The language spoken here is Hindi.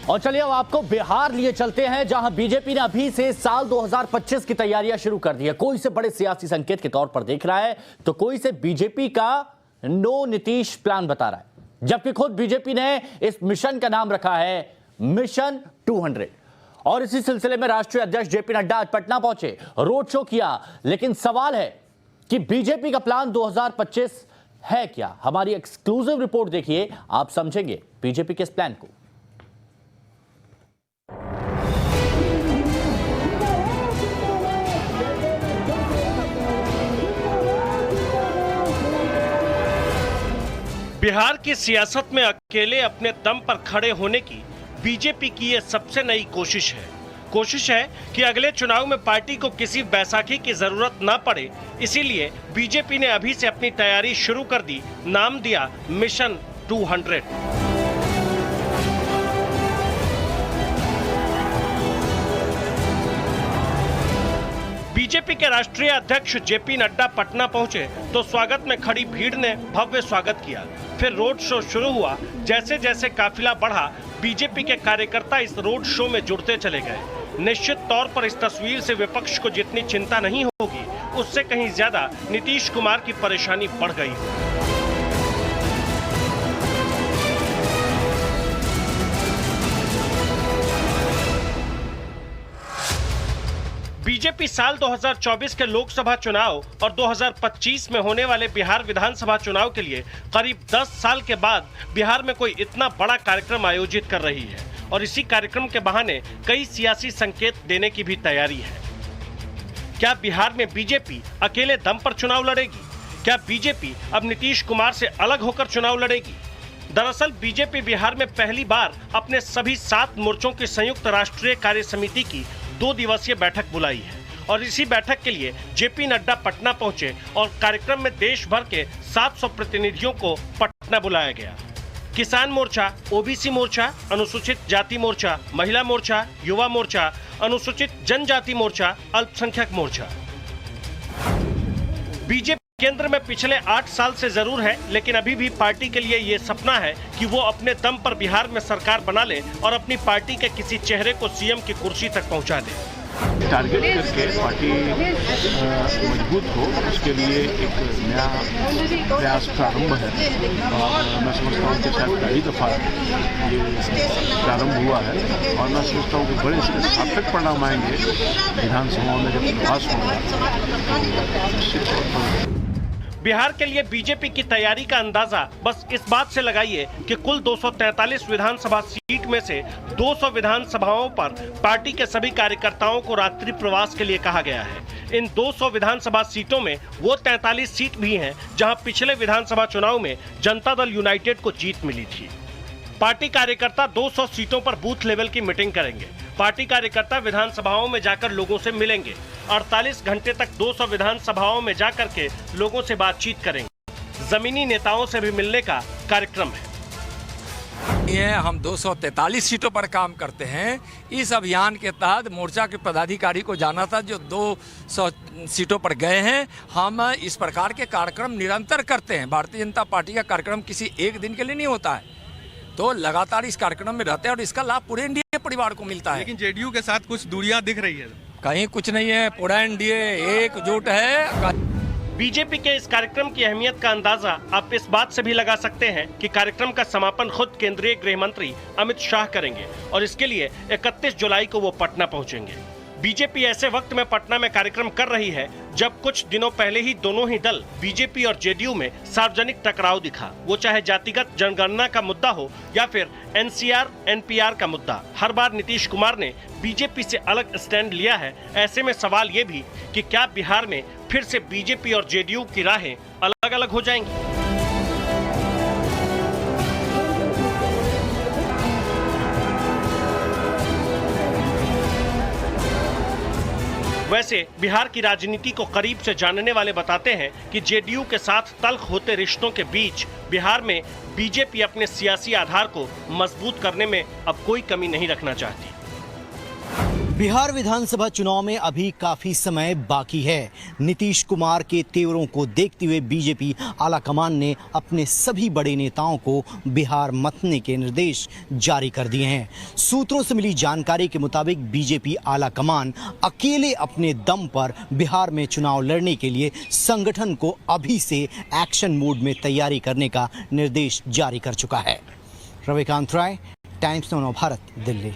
और चलिए अब आपको बिहार लिए चलते हैं, जहां बीजेपी ने अभी से साल 2025 की तैयारियां शुरू कर दी है। कोई से बड़े सियासी संकेत के तौर पर देख रहा है तो कोई से बीजेपी का नो नीतीश प्लान बता रहा है, जबकि खुद बीजेपी ने इस मिशन का नाम रखा है मिशन 200। और इसी सिलसिले में राष्ट्रीय अध्यक्ष जेपी नड्डा आज पटना पहुंचे, रोड शो किया। लेकिन सवाल है कि बीजेपी का प्लान 2025 है क्या? हमारी एक्सक्लूसिव रिपोर्ट देखिए, आप समझेंगे बीजेपी के इस प्लान को। बिहार की सियासत में अकेले अपने दम पर खड़े होने की बीजेपी की यह सबसे नई कोशिश है। कोशिश है कि अगले चुनाव में पार्टी को किसी बैसाखी की जरूरत न पड़े, इसीलिए बीजेपी ने अभी से अपनी तैयारी शुरू कर दी। नाम दिया मिशन 200। बीजेपी के राष्ट्रीय अध्यक्ष जेपी नड्डा पटना पहुंचे तो स्वागत में खड़ी भीड़ ने भव्य स्वागत किया। फिर रोड शो शुरू हुआ। जैसे जैसे काफिला बढ़ा, बीजेपी के कार्यकर्ता इस रोड शो में जुड़ते चले गए। निश्चित तौर पर इस तस्वीर से विपक्ष को जितनी चिंता नहीं होगी, उससे कहीं ज्यादा नीतीश कुमार की परेशानी बढ़ गई। बीजेपी साल 2024 के लोकसभा चुनाव और 2025 में होने वाले बिहार विधानसभा चुनाव के लिए करीब 10 साल के बाद बिहार में कोई इतना बड़ा कार्यक्रम आयोजित कर रही है और इसी कार्यक्रम के बहाने कई सियासी संकेत देने की भी तैयारी है। क्या बिहार में बीजेपी अकेले दम पर चुनाव लड़ेगी? क्या बीजेपी अब नीतीश कुमार से अलग होकर चुनाव लड़ेगी? दरअसल बीजेपी बिहार में पहली बार अपने सभी 7 मोर्चों की संयुक्त राष्ट्रीय कार्य समिति की 2 दिवसीय बैठक बुलाई है और इसी बैठक के लिए जेपी नड्डा पटना पहुंचे और कार्यक्रम में देश भर के 700 प्रतिनिधियों को पटना बुलाया गया। किसान मोर्चा, ओबीसी मोर्चा, अनुसूचित जाति मोर्चा, महिला मोर्चा, युवा मोर्चा, अनुसूचित जनजाति मोर्चा, अल्पसंख्यक मोर्चा। बीजेपी केंद्र में पिछले 8 साल से जरूर है, लेकिन अभी भी पार्टी के लिए ये सपना है कि वो अपने दम पर बिहार में सरकार बना ले और अपनी पार्टी के किसी चेहरे को सीएम की कुर्सी तक पहुंचा दे। टारगेट करके पार्टी मजबूत हो, उसके लिए एक नया प्रयास प्रारंभ है और मैं समझता हूँ कि शायद पहली दफा ये प्रारंभ हुआ है और मैं समझता हूँ कि बड़े इसके सार्थक परिणाम आएंगे। विधानसभा में जब प्रवास होगा तो निश्चित तौर पर बिहार के लिए बीजेपी की तैयारी का अंदाजा बस इस बात से लगाइए कि कुल 243 विधानसभा सीट में से 200 विधानसभाओं पर पार्टी के सभी कार्यकर्ताओं को रात्रि प्रवास के लिए कहा गया है। इन 200 विधानसभा सीटों में वो 43 सीट भी हैं जहां पिछले विधानसभा चुनाव में जनता दल यूनाइटेड को जीत मिली थी। पार्टी कार्यकर्ता 200 सीटों पर बूथ लेवल की मीटिंग करेंगे। पार्टी कार्यकर्ता विधानसभाओं में जाकर लोगों से मिलेंगे। 48 घंटे तक 200 विधानसभाओं में जाकर के लोगों से बातचीत करेंगे। जमीनी नेताओं से भी मिलने का कार्यक्रम है। हम 243 सीटों पर काम करते हैं। इस अभियान के तहत मोर्चा के पदाधिकारी को जाना था जो 200 सीटों पर गए हैं। हम इस प्रकार के कार्यक्रम निरंतर करते हैं। भारतीय जनता पार्टी का कार्यक्रम किसी एक दिन के लिए नहीं होता है, तो लगातार इस कार्यक्रम में रहते हैं और इसका लाभ पूरे एनडीए परिवार को मिलता है। लेकिन जेडीयू के साथ कुछ दूरियां दिख रही है। कहीं कुछ नहीं है, पूरा एनडीए एकजुट है। बीजेपी के इस कार्यक्रम की अहमियत का अंदाजा आप इस बात से भी लगा सकते हैं कि कार्यक्रम का समापन खुद केंद्रीय गृह मंत्री अमित शाह करेंगे और इसके लिए 31 जुलाई को वो पटना पहुंचेंगे। बीजेपी ऐसे वक्त में पटना में कार्यक्रम कर रही है जब कुछ दिनों पहले ही दोनों ही दल बीजेपी और जेडीयू में सार्वजनिक टकराव दिखा। वो चाहे जातिगत जनगणना का मुद्दा हो या फिर एनसीआर एनपीआर का मुद्दा। हर बार नीतीश कुमार ने बीजेपी से अलग स्टैंड लिया है। ऐसे में सवाल ये भी कि क्या बिहार में फिर से बीजेपी और जेडीयू की राहें अलग अलग हो जाएंगी? वैसे बिहार की राजनीति को करीब से जानने वाले बताते हैं कि जेडीयू के साथ तल्ख होते रिश्तों के बीच बिहार में बीजेपी अपने सियासी आधार को मजबूत करने में अब कोई कमी नहीं रखना चाहती। बिहार विधानसभा चुनाव में अभी काफी समय बाकी है। नीतीश कुमार के तेवरों को देखते हुए बीजेपी आलाकमान ने अपने सभी बड़े नेताओं को बिहार मतने के निर्देश जारी कर दिए हैं। सूत्रों से मिली जानकारी के मुताबिक बीजेपी आलाकमान अकेले अपने दम पर बिहार में चुनाव लड़ने के लिए संगठन को अभी से एक्शन मोड में तैयारी करने का निर्देश जारी कर चुका है। रविकांत राय, टाइम्स नाउ भारत, दिल्ली।